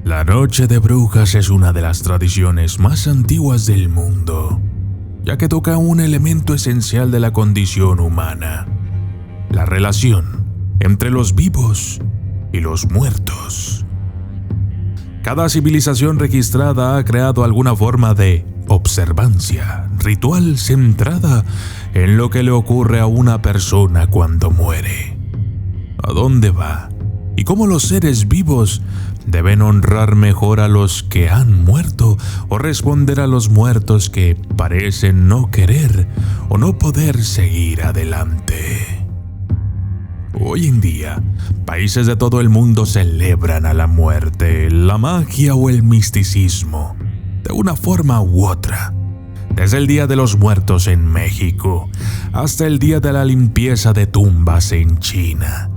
La noche de brujas es una de las tradiciones más antiguas del mundo, ya que toca un elemento esencial de la condición humana: la relación entre los vivos y los muertos. Cada civilización registrada ha creado alguna forma de observancia ritual centrada en lo que le ocurre a una persona cuando muere, a dónde va y cómo los seres vivos deben honrar mejor a los que han muerto o responder a los muertos que parecen no querer o no poder seguir adelante. Hoy en día, países de todo el mundo celebran a la muerte, la magia o el misticismo, de una forma u otra. Desde el Día de los Muertos en México hasta el Día de la Limpieza de Tumbas en China.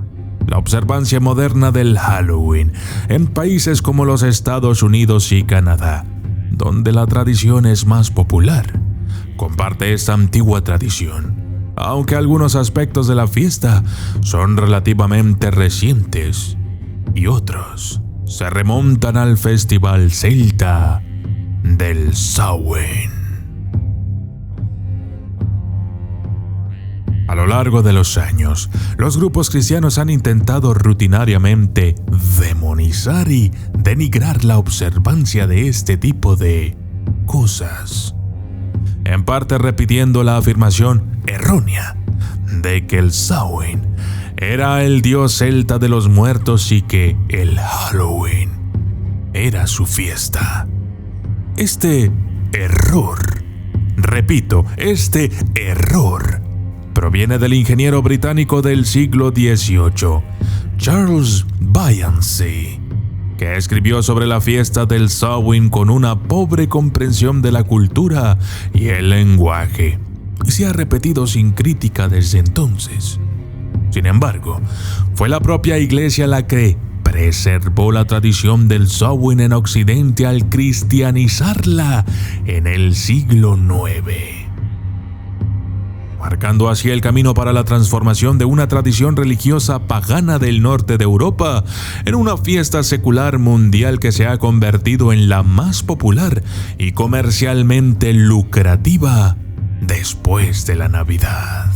La observancia moderna del Halloween en países como los Estados Unidos y Canadá, donde la tradición es más popular, comparte esta antigua tradición, aunque algunos aspectos de la fiesta son relativamente recientes y otros se remontan al festival celta del Samhain. A lo largo de los años, los grupos cristianos han intentado rutinariamente demonizar y denigrar la observancia de este tipo de cosas, en parte repitiendo la afirmación errónea de que el Samhain era el dios celta de los muertos y que el Halloween era su fiesta. Este error proviene del ingeniero británico del siglo XVIII, Charles Vallancey, que escribió sobre la fiesta del Samhain con una pobre comprensión de la cultura y el lenguaje, y se ha repetido sin crítica desde entonces. Sin embargo, fue la propia Iglesia la que preservó la tradición del Samhain en Occidente al cristianizarla en el siglo IX, marcando así el camino para la transformación de una tradición religiosa pagana del norte de Europa en una fiesta secular mundial que se ha convertido en la más popular y comercialmente lucrativa después de la Navidad.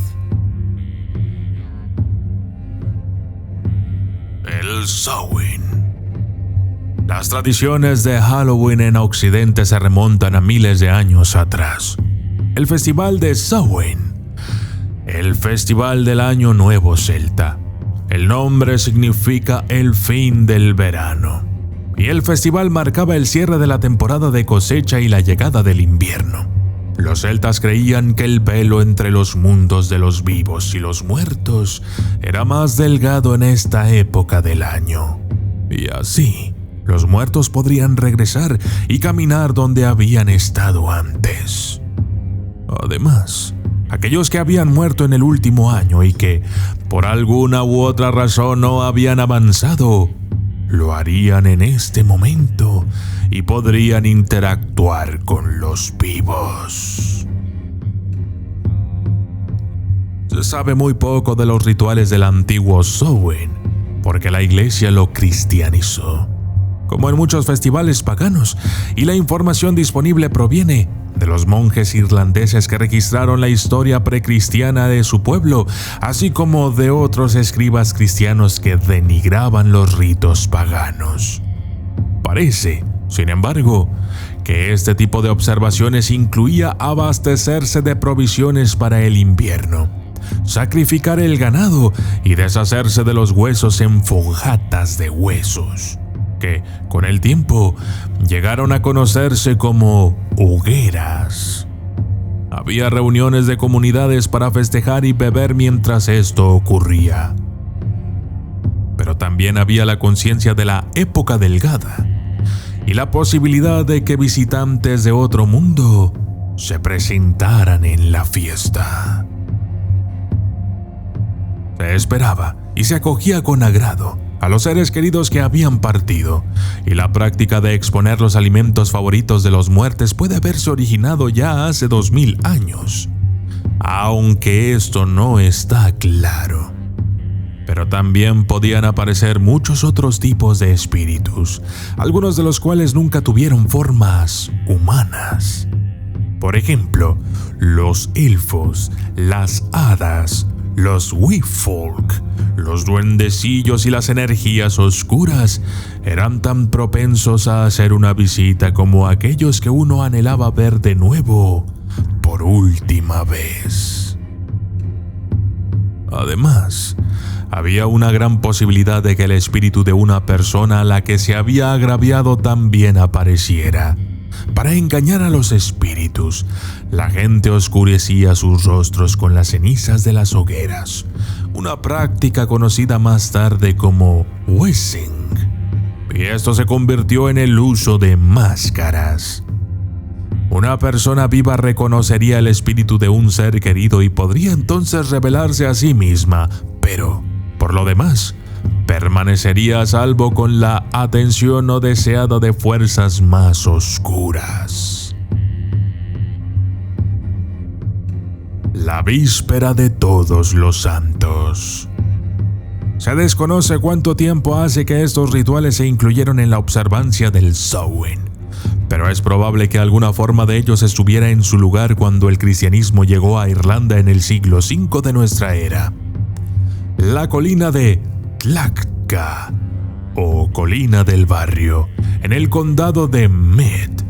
El Samhain. Las tradiciones de Halloween en Occidente se remontan a miles de años atrás. El festival de Samhain, el festival del Año Nuevo celta. El nombre significa el fin del verano, y el festival marcaba el cierre de la temporada de cosecha y la llegada del invierno. Los celtas creían que el velo entre los mundos de los vivos y los muertos era más delgado en esta época del año, y así los muertos podrían regresar y caminar donde habían estado antes. Además, aquellos que habían muerto en el último año y que, por alguna u otra razón, no habían avanzado, lo harían en este momento y podrían interactuar con los vivos. Se sabe muy poco de los rituales del antiguo Samhain, porque la Iglesia lo cristianizó, como en muchos festivales paganos, y la información disponible proviene de los monjes irlandeses que registraron la historia precristiana de su pueblo, así como de otros escribas cristianos que denigraban los ritos paganos. Parece, sin embargo, que este tipo de observaciones incluía abastecerse de provisiones para el invierno, sacrificar el ganado y deshacerse de los huesos en fogatas de huesos, que, con el tiempo, llegaron a conocerse como hogueras. Había reuniones de comunidades para festejar y beber mientras esto ocurría. Pero también había la conciencia de la época delgada y la posibilidad de que visitantes de otro mundo se presentaran en la fiesta. Se esperaba y se acogía con agrado a los seres queridos que habían partido, y la práctica de exponer los alimentos favoritos de los muertos puede haberse originado ya hace 2000 años, aunque esto no está claro. Pero también podían aparecer muchos otros tipos de espíritus, algunos de los cuales nunca tuvieron formas humanas. Por ejemplo, los elfos, las hadas, los Weefolk, los duendecillos y las energías oscuras eran tan propensos a hacer una visita como aquellos que uno anhelaba ver de nuevo por última vez. Además, había una gran posibilidad de que el espíritu de una persona a la que se había agraviado también apareciera. Para engañar a los espíritus, la gente oscurecía sus rostros con las cenizas de las hogueras, una práctica conocida más tarde como Wessing, y esto se convirtió en el uso de máscaras. Una persona viva reconocería el espíritu de un ser querido y podría entonces revelarse a sí misma, pero, por lo demás, permanecería a salvo con la atención no deseada de fuerzas más oscuras. La víspera de Todos los Santos. Se desconoce cuánto tiempo hace que estos rituales se incluyeron en la observancia del Samhain, pero es probable que alguna forma de ellos estuviera en su lugar cuando el cristianismo llegó a Irlanda en el siglo V de nuestra era. La colina de Tlactka, o Colina del Barrio, en el condado de Meath,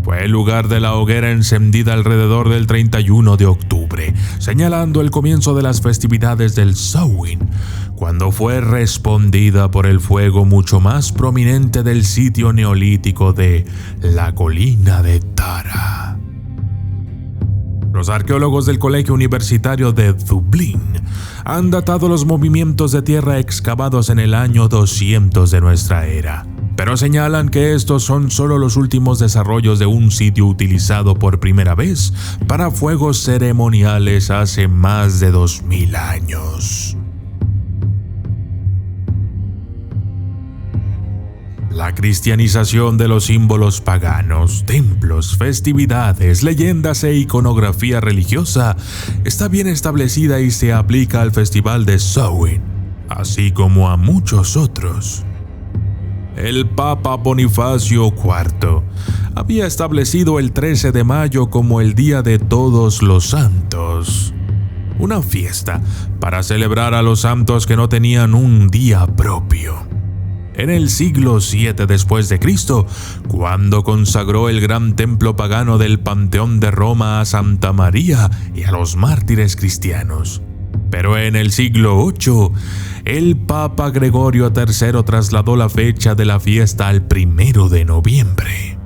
fue el lugar de la hoguera encendida alrededor del 31 de octubre, señalando el comienzo de las festividades del Samhain, cuando fue respondida por el fuego mucho más prominente del sitio neolítico de la Colina de Tara. Los arqueólogos del Colegio Universitario de Dublín han datado los movimientos de tierra excavados en el año 200 de nuestra era, pero señalan que estos son solo los últimos desarrollos de un sitio utilizado por primera vez para fuegos ceremoniales hace más de 2000 años. La cristianización de los símbolos paganos, templos, festividades, leyendas e iconografía religiosa está bien establecida y se aplica al festival de Samhain, así como a muchos otros. El Papa Bonifacio IV había establecido el 13 de mayo como el Día de Todos los Santos, una fiesta para celebrar a los santos que no tenían un día propio. En el siglo VII después de Cristo, cuando consagró el gran templo pagano del Panteón de Roma a Santa María y a los mártires cristianos. Pero en el siglo VIII, el Papa Gregorio III trasladó la fecha de la fiesta al 1 de noviembre.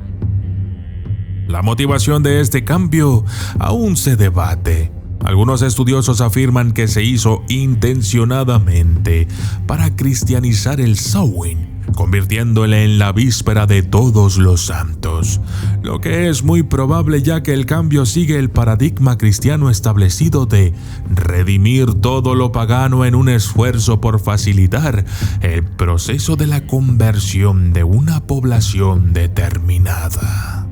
La motivación de este cambio aún se debate. Algunos estudiosos afirman que se hizo intencionadamente para cristianizar el Samhain, convirtiéndole en la víspera de Todos los Santos, lo que es muy probable ya que el cambio sigue el paradigma cristiano establecido de redimir todo lo pagano en un esfuerzo por facilitar el proceso de la conversión de una población determinada.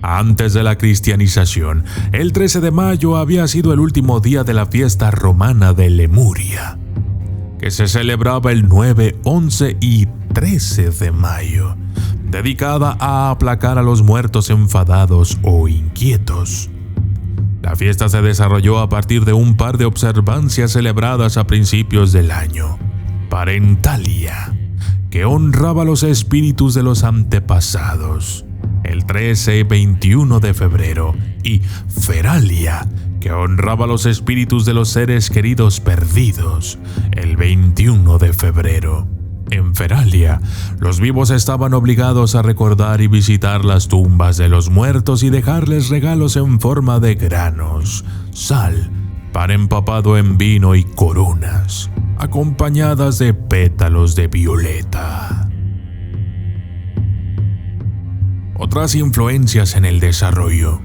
Antes de la cristianización, el 13 de mayo había sido el último día de la fiesta romana de Lemuria, que se celebraba el 9, 11 y 13 de mayo, dedicada a aplacar a los muertos enfadados o inquietos. La fiesta se desarrolló a partir de un par de observancias celebradas a principios del año. Parentalia, que honraba los espíritus de los antepasados, el 13 y 21 de febrero, y Feralia, que honraba los espíritus de los seres queridos perdidos, el 21 de febrero. En Feralia, los vivos estaban obligados a recordar y visitar las tumbas de los muertos y dejarles regalos en forma de granos, sal, pan empapado en vino y coronas, acompañadas de pétalos de violeta. Otras influencias en el desarrollo.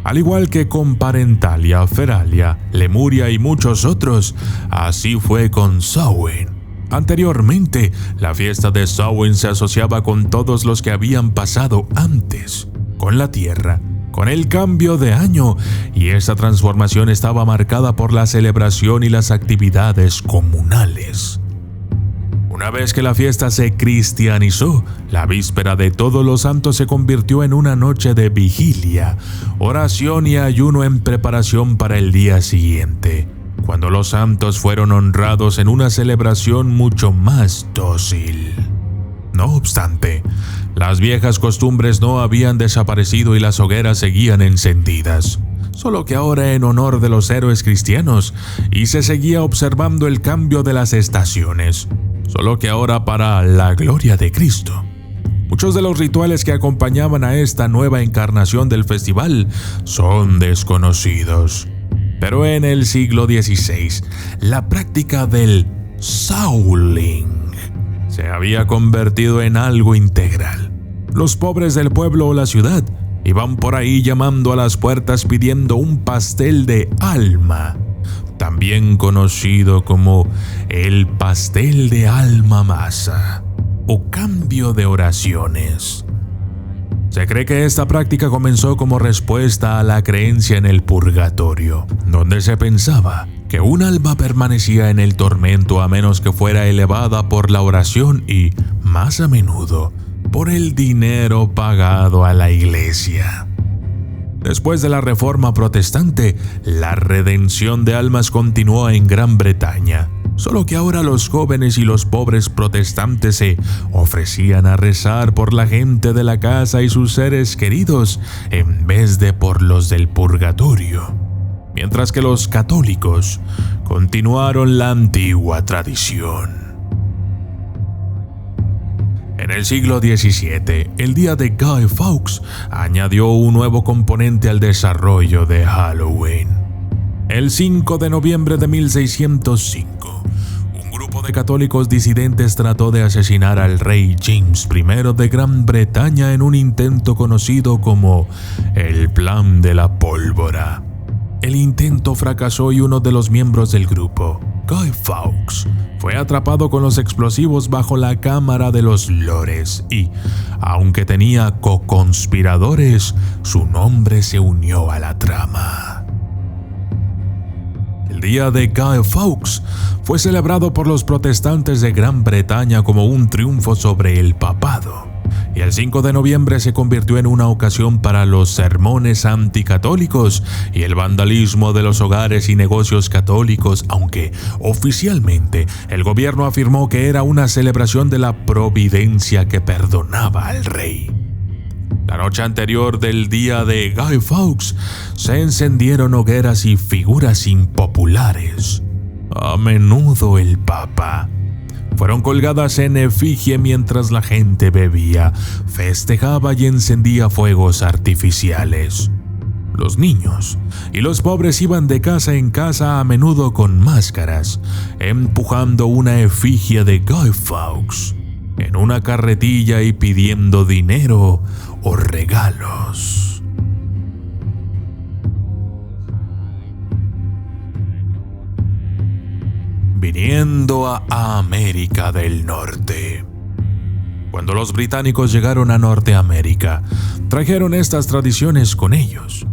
Al igual que con Parentalia, Feralia, Lemuria y muchos otros, así fue con Samhain. Anteriormente, la fiesta de Samhain se asociaba con todos los que habían pasado antes, con la tierra, con el cambio de año, y esta transformación estaba marcada por la celebración y las actividades comunales. Una vez que la fiesta se cristianizó, la víspera de Todos los Santos se convirtió en una noche de vigilia, oración y ayuno en preparación para el día siguiente, cuando los santos fueron honrados en una celebración mucho más dócil. No obstante, las viejas costumbres no habían desaparecido y las hogueras seguían encendidas, solo que ahora en honor de los héroes cristianos, y se seguía observando el cambio de las estaciones, solo que ahora para la gloria de Cristo. Muchos de los rituales que acompañaban a esta nueva encarnación del festival son desconocidos. Pero en el siglo XVI, la práctica del Samhain se había convertido en algo integral. Los pobres del pueblo o la ciudad iban por ahí llamando a las puertas pidiendo un pastel de alma, también conocido como el pastel de alma masa o cambio de oraciones. Se cree que esta práctica comenzó como respuesta a la creencia en el purgatorio, donde se pensaba que un alma permanecía en el tormento a menos que fuera elevada por la oración y, más a menudo, por el dinero pagado a la iglesia. Después de la Reforma Protestante, la redención de almas continuó en Gran Bretaña, solo que ahora los jóvenes y los pobres protestantes se ofrecían a rezar por la gente de la casa y sus seres queridos en vez de por los del purgatorio, mientras que los católicos continuaron la antigua tradición. En el siglo XVII, el día de Guy Fawkes añadió un nuevo componente al desarrollo de Halloween. El 5 de noviembre de 1605, un grupo de católicos disidentes trató de asesinar al rey James I de Gran Bretaña en un intento conocido como el Plan de la Pólvora. El intento fracasó y uno de los miembros del grupo, Guy Fawkes, fue atrapado con los explosivos bajo la Cámara de los Lores y, aunque tenía co-conspiradores, su nombre se unió a la trama. El día de Guy Fawkes fue celebrado por los protestantes de Gran Bretaña como un triunfo sobre el papado, y el 5 de noviembre se convirtió en una ocasión para los sermones anticatólicos y el vandalismo de los hogares y negocios católicos, aunque oficialmente el gobierno afirmó que era una celebración de la providencia que perdonaba al rey. La noche anterior del día de Guy Fawkes se encendieron hogueras y figuras impopulares, a menudo el Papa, fueron colgadas en efigie mientras la gente bebía, festejaba y encendía fuegos artificiales. Los niños y los pobres iban de casa en casa, a menudo con máscaras, empujando una efigie de Guy Fawkes en una carretilla y pidiendo dinero o regalos. Viniendo a América del Norte. Cuando los británicos llegaron a Norteamérica, trajeron estas tradiciones con ellos.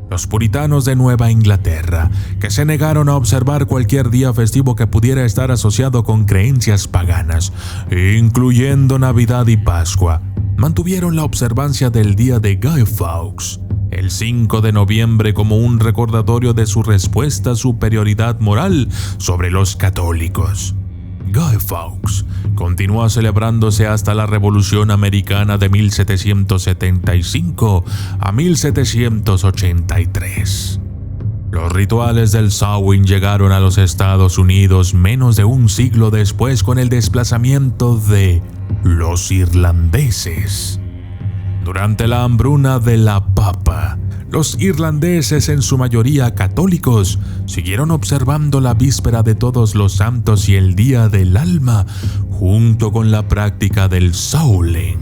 Los puritanos de Nueva Inglaterra, que se negaron a observar cualquier día festivo que pudiera estar asociado con creencias paganas, incluyendo Navidad y Pascua, mantuvieron la observancia del día de Guy Fawkes, el 5 de noviembre, como un recordatorio de su supuesta superioridad moral sobre los católicos. Guy Fawkes continuó celebrándose hasta la Revolución Americana de 1775 a 1783. Los rituales del Samhain llegaron a los Estados Unidos menos de un siglo después con el desplazamiento de los irlandeses. Durante la hambruna de la papa, los irlandeses, en su mayoría católicos, siguieron observando la víspera de Todos los Santos y el Día del Alma, junto con la práctica del Samhain.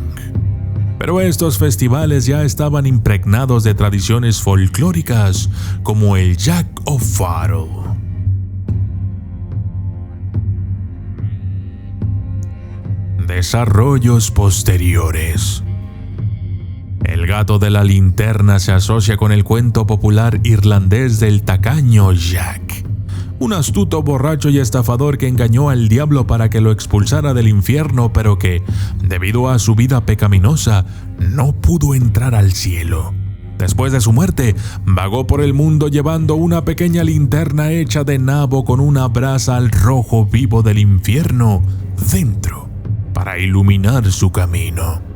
Pero estos festivales ya estaban impregnados de tradiciones folclóricas, como el Jack O'Farrell. Desarrollos posteriores. El gato de la linterna se asocia con el cuento popular irlandés del tacaño Jack, un astuto borracho y estafador que engañó al diablo para que lo expulsara del infierno, pero que, debido a su vida pecaminosa, no pudo entrar al cielo. Después de su muerte, vagó por el mundo llevando una pequeña linterna hecha de nabo con una brasa al rojo vivo del infierno dentro, para iluminar su camino.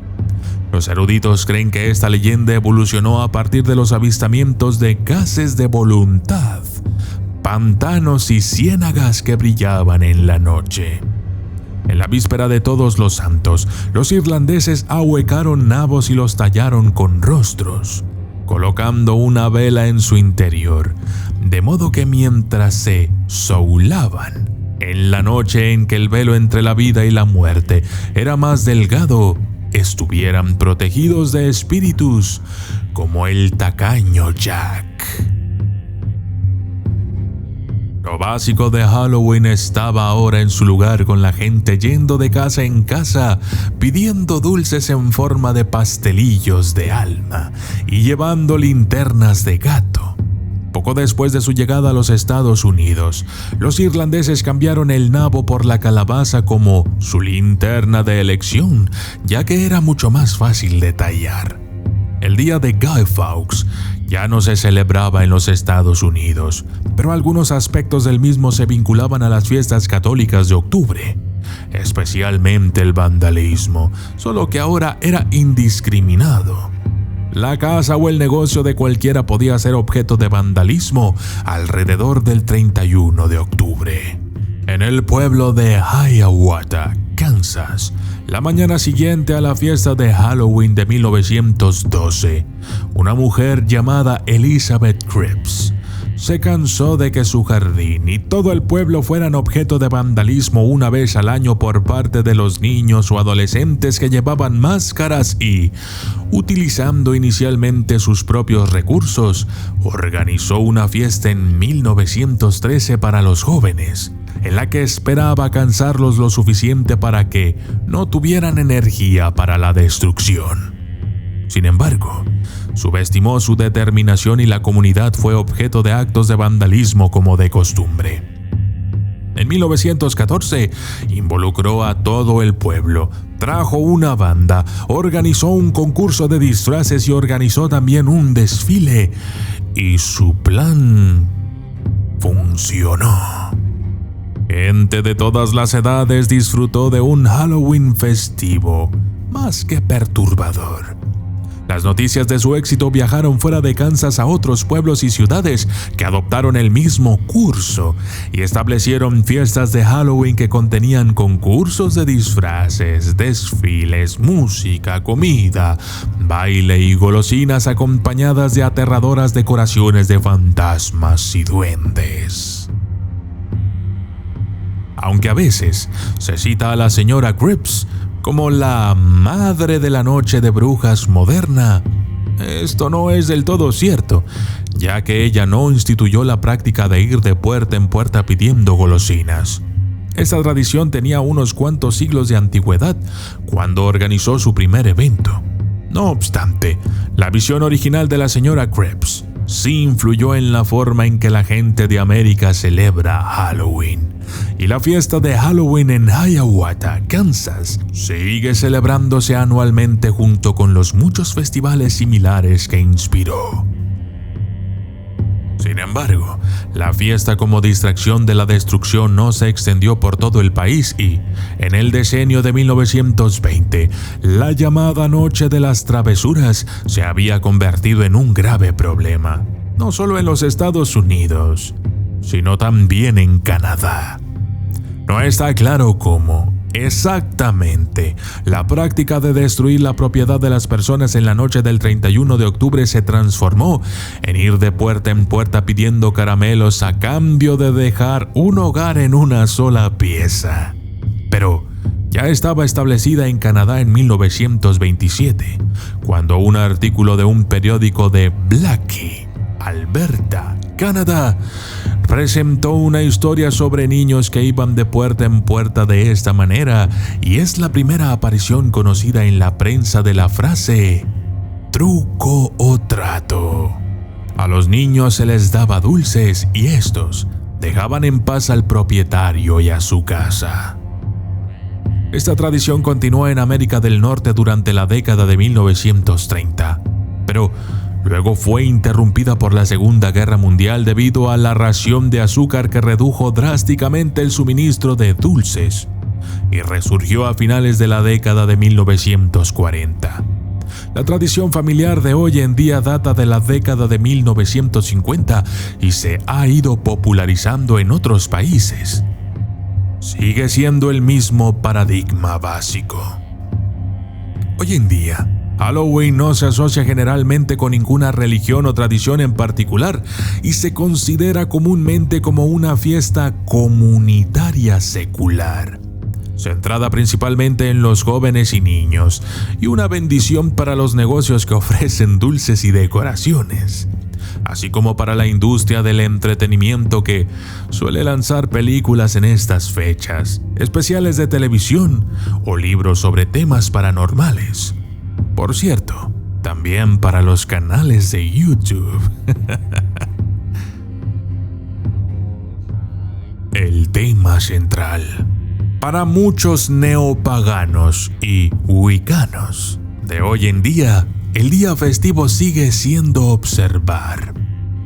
Los eruditos creen que esta leyenda evolucionó a partir de los avistamientos de gases de voluntad, pantanos y ciénagas que brillaban en la noche. En la víspera de Todos los Santos, los irlandeses ahuecaron nabos y los tallaron con rostros, colocando una vela en su interior, de modo que mientras se soulaban, en la noche en que el velo entre la vida y la muerte era más delgado, estuvieran protegidos de espíritus como el tacaño Jack. Lo básico de Halloween estaba ahora en su lugar, con la gente yendo de casa en casa pidiendo dulces en forma de pastelillos de alma y llevando linternas de gato. Poco después de su llegada a los Estados Unidos, los irlandeses cambiaron el nabo por la calabaza como su linterna de elección, ya que era mucho más fácil de tallar. El día de Guy Fawkes ya no se celebraba en los Estados Unidos, pero algunos aspectos del mismo se vinculaban a las fiestas católicas de octubre, especialmente el vandalismo, solo que ahora era indiscriminado. La casa o el negocio de cualquiera podía ser objeto de vandalismo alrededor del 31 de octubre. En el pueblo de Hiawatha, Kansas, la mañana siguiente a la fiesta de Halloween de 1912, una mujer llamada Elizabeth Cripps se cansó de que su jardín y todo el pueblo fueran objeto de vandalismo una vez al año por parte de los niños o adolescentes que llevaban máscaras y, utilizando inicialmente sus propios recursos, organizó una fiesta en 1913 para los jóvenes, en la que esperaba cansarlos lo suficiente para que no tuvieran energía para la destrucción. Sin embargo, subestimó su determinación y la comunidad fue objeto de actos de vandalismo como de costumbre. En 1914, involucró a todo el pueblo, trajo una banda, organizó un concurso de disfraces y organizó también un desfile, y su plan funcionó. Gente de todas las edades disfrutó de un Halloween festivo, más que perturbador. Las noticias de su éxito viajaron fuera de Kansas a otros pueblos y ciudades que adoptaron el mismo curso y establecieron fiestas de Halloween que contenían concursos de disfraces, desfiles, música, comida, baile y golosinas acompañadas de aterradoras decoraciones de fantasmas y duendes. Aunque a veces se cita a la señora Cripps como la madre de la noche de brujas moderna, esto no es del todo cierto, ya que ella no instituyó la práctica de ir de puerta en puerta pidiendo golosinas. Esta tradición tenía unos cuantos siglos de antigüedad cuando organizó su primer evento. No obstante, la visión original de la señora Cripps sí influyó en la forma en que la gente de América celebra Halloween. Y la fiesta de Halloween en Hiawatha, Kansas, sigue celebrándose anualmente junto con los muchos festivales similares que inspiró. Sin embargo, la fiesta como distracción de la destrucción no se extendió por todo el país y, en el decenio de 1920, la llamada Noche de las Travesuras se había convertido en un grave problema, no solo en los Estados Unidos, sino también en Canadá. No está claro cómo exactamente la práctica de destruir la propiedad de las personas en la noche del 31 de octubre se transformó en ir de puerta en puerta pidiendo caramelos a cambio de dejar un hogar en una sola pieza. Pero ya estaba establecida en Canadá en 1927, cuando un artículo de un periódico de Blackie, Alberta, Canadá, presentó una historia sobre niños que iban de puerta en puerta de esta manera, y es la primera aparición conocida en la prensa de la frase truco o trato. A los niños se les daba dulces y estos dejaban en paz al propietario y a su casa. Esta tradición continuó en América del Norte durante la década de 1930, pero luego fue interrumpida por la Segunda Guerra Mundial debido a la ración de azúcar que redujo drásticamente el suministro de dulces y resurgió a finales de la década de 1940. La tradición familiar de hoy en día data de la década de 1950 y se ha ido popularizando en otros países. Sigue siendo el mismo paradigma básico. Hoy en día, Halloween no se asocia generalmente con ninguna religión o tradición en particular y se considera comúnmente como una fiesta comunitaria secular, centrada principalmente en los jóvenes y niños, y una bendición para los negocios que ofrecen dulces y decoraciones, así como para la industria del entretenimiento que suele lanzar películas en estas fechas, especiales de televisión o libros sobre temas paranormales. Por cierto, también para los canales de YouTube. El tema central. Para muchos neopaganos y wiccanos de hoy en día, el día festivo sigue siendo observar,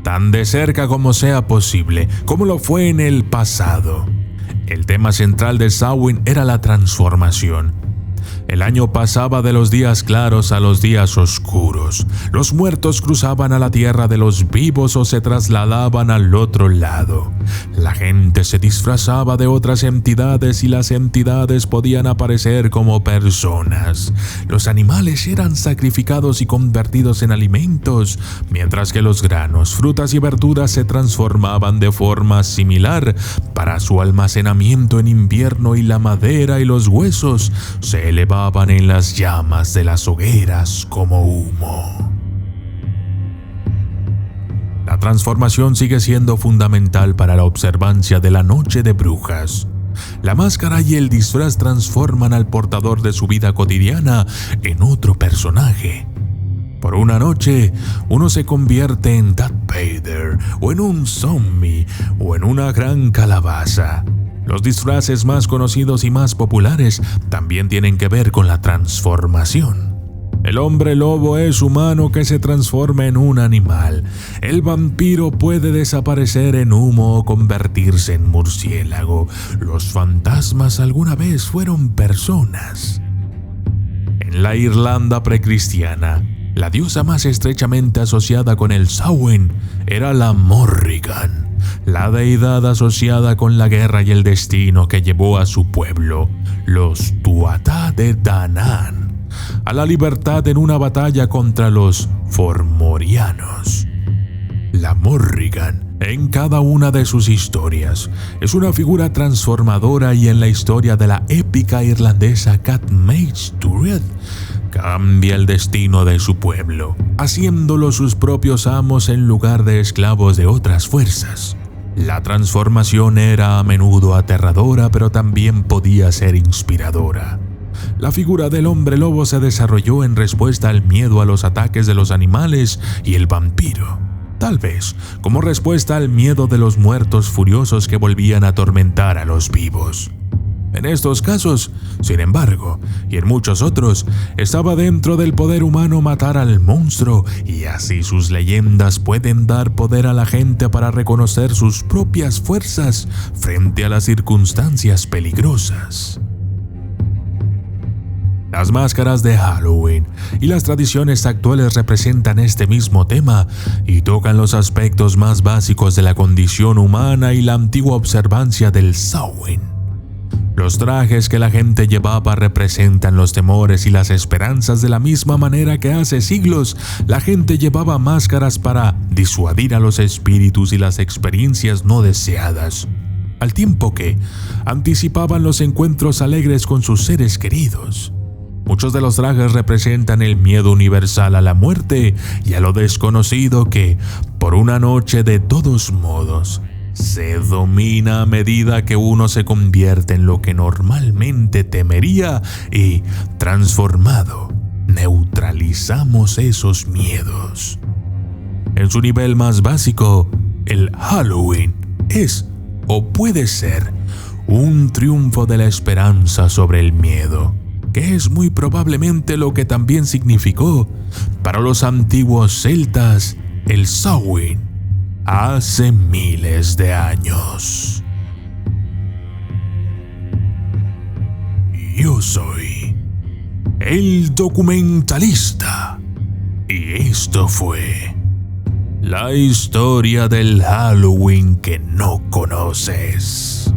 tan de cerca como sea posible, como lo fue en el pasado. El tema central de Samhain era la transformación. El año pasaba de los días claros a los días oscuros. Los muertos cruzaban a la tierra de los vivos o se trasladaban al otro lado. La gente se disfrazaba de otras entidades y las entidades podían aparecer como personas. Los animales eran sacrificados y convertidos en alimentos, mientras que los granos, frutas y verduras se transformaban de forma similar para su almacenamiento en invierno y la madera y los huesos se elevaban en las llamas de las hogueras como humo. La transformación sigue siendo fundamental para la observancia de la Noche de Brujas. La máscara y el disfraz transforman al portador de su vida cotidiana en otro personaje. Por una noche, uno se convierte en Darth Vader, o en un zombie, o en una gran calabaza. Los disfraces más conocidos y más populares también tienen que ver con la transformación. El hombre lobo es humano que se transforma en un animal. El vampiro puede desaparecer en humo o convertirse en murciélago. Los fantasmas alguna vez fueron personas. En la Irlanda precristiana, la diosa más estrechamente asociada con el Samhain era la Morrigan, la deidad asociada con la guerra y el destino que llevó a su pueblo, los Tuatha de Danann, a la libertad en una batalla contra los Fomorianos. La Morrigan, en cada una de sus historias, es una figura transformadora y en la historia de la épica irlandesa Catmaid's Turret, cambia el destino de su pueblo, haciéndolo sus propios amos en lugar de esclavos de otras fuerzas. La transformación era a menudo aterradora, pero también podía ser inspiradora. La figura del hombre lobo se desarrolló en respuesta al miedo a los ataques de los animales y el vampiro, tal vez como respuesta al miedo de los muertos furiosos que volvían a atormentar a los vivos. En estos casos, sin embargo, y en muchos otros, estaba dentro del poder humano matar al monstruo, y así sus leyendas pueden dar poder a la gente para reconocer sus propias fuerzas frente a las circunstancias peligrosas. Las máscaras de Halloween y las tradiciones actuales representan este mismo tema y tocan los aspectos más básicos de la condición humana y la antigua observancia del Samhain. Los trajes que la gente llevaba representan los temores y las esperanzas de la misma manera que hace siglos la gente llevaba máscaras para disuadir a los espíritus y las experiencias no deseadas, al tiempo que anticipaban los encuentros alegres con sus seres queridos. Muchos de los trajes representan el miedo universal a la muerte y a lo desconocido que, por una noche de todos modos, se domina a medida que uno se convierte en lo que normalmente temería y, transformado, neutralizamos esos miedos. En su nivel más básico, el Halloween es o puede ser un triunfo de la esperanza sobre el miedo, que es muy probablemente lo que también significó para los antiguos celtas el Samhain hace miles de años. Yo soy el documentalista y esto fue la historia del Halloween que no conoces.